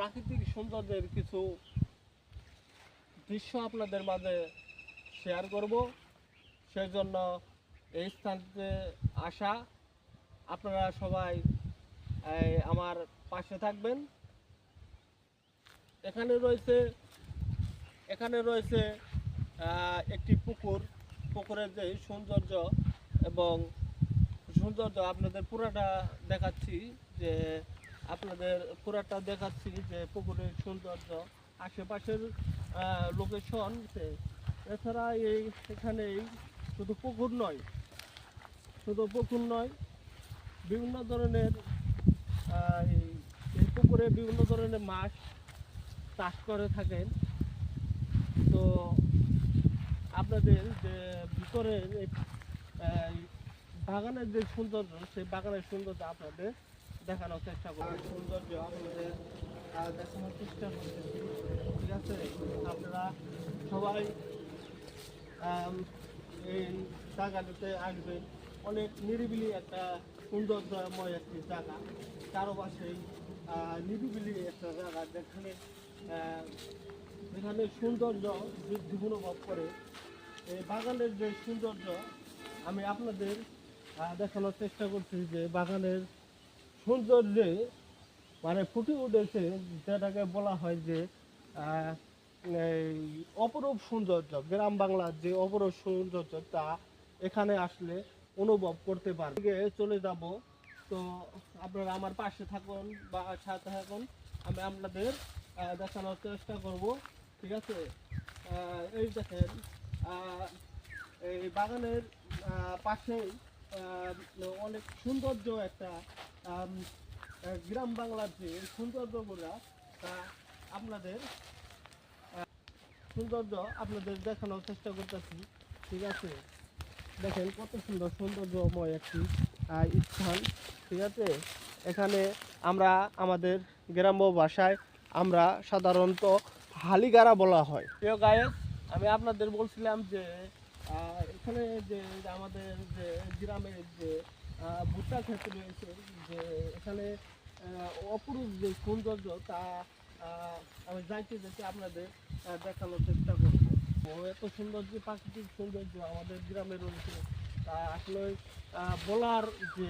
প্রাকৃতিক সৌন্দর্যের কিছু দৃশ্য আপনাদের মাঝে শেয়ার করব। সেই জন্য এই স্থানতে আসা। আপনারা সবাই আমার পাশে থাকবেন। এখানে রয়েছে একটি পুকুরের যে সৌন্দর্য এবং সৌন্দর্য আপনাদের পুরাটা দেখাচ্ছি যে পুকুরের সৌন্দর্য আশেপাশের লোকেশন। এছাড়া এখানেই শুধু পুকুর নয়, বিভিন্ন ধরনের এই পুকুরে বিভিন্ন ধরনের মাছ চাষ করে থাকেন। তো আপনাদের যে ভিতরের বাগানের যে সৌন্দর্য, সেই বাগানের সৌন্দর্য আপনাদের দেখানোর চেষ্টা করব। সৌন্দর্য আপনাদের দেখানোর চেষ্টা করতেছি, ঠিক আছে? আপনারা সবাই এই জায়গাটাতে আসবেন। অনেক নিরিবিলি একটা সৌন্দর্যময় একটি জায়গা, চারপাশেই নিরিবিলি একটা জায়গা যেখানে সৌন্দর্য দ্বিগুণ অনুভব করে। এই বাগানের যে সৌন্দর্য আমি আপনাদের দেখানোর চেষ্টা করছি, যে বাগানের সৌন্দর্যে মানে ফুটে উঠেছে, যেটাকে বলা হয় যে অপরূপ সৌন্দর্য। গ্রাম বাংলার যে অপরূপ সৌন্দর্য তা এখানে আসলে অনুভব করতে পারবে। চলে যাব, তো আপনারা আমার পাশে থাকুন বা সাথে থাকুন, আমি আপনাদের দেখানোর চেষ্টা করব, ঠিক আছে? এই দেখেন, এই বাগানের পাশেই অনেক সৌন্দর্য একটা গ্রাম বাংলার যে সৌন্দর্যগুলো তা আপনাদের দেখানোর চেষ্টা করতেছি, ঠিক আছে? দেখেন কত সুন্দর সৌন্দর্যময় একটি স্থান, ঠিক আছে? এখানে আমরা আমাদের গ্রাম্য ভাষায় আমরা সাধারণত হালিগাড়া বলা হয়। প্রিয় গায়েস, আমি আপনাদের বলছিলাম যে এখানে যে আমাদের যে গ্রামের যে ভুট্টা ক্ষেত রয়েছে, যে এখানে অপরূপ যে সৌন্দর্য তা আমি যাইতে আপনাদের দেখানোর চেষ্টা করবো। এত সুন্দর যে প্রাকৃতিক সৌন্দর্য আমাদের গ্রামে রয়েছে তা আসলে বলার যে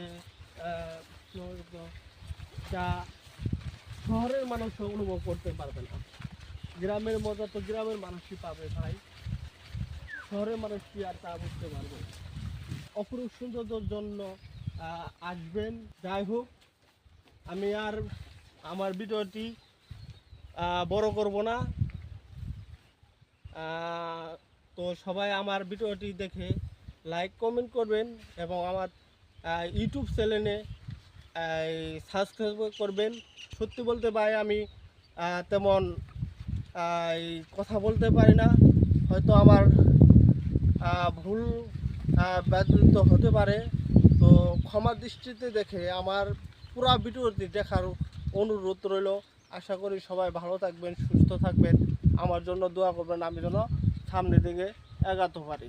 যা শহরের মানুষ অনুভব করতে পারবে না। গ্রামের মজা তো গ্রামের মানুষই পাবে ভাই, শহরের মানুষ কি আর তা বুঝতে পারবে? অপরূপ সৌন্দর্যের জন্য আসবেন। যাই হোক, আমি আর আমার ভিডিওটি বড় করব না। তো সবাই আমার ভিডিওটি দেখে লাইক কমেন্ট করবেন এবং আমার ইউটিউব চ্যানেলে সাবস্ক্রাইব করবেন। সত্যি বলতে ভাই আমি তেমন কথা বলতে পারি না, হয়তো আমার ভুল ব্যর্থ হতে পারে। তো ক্ষমা দৃষ্টিতে দেখে আমার পুরো ভিডিওটি দেখার অনুরোধ রইল। আশা করি সবাই ভালো থাকবেন, সুস্থ থাকবেন, আমার জন্য দোয়া করবেন, আমি যেন সামনের দিকে এগাতে পারি।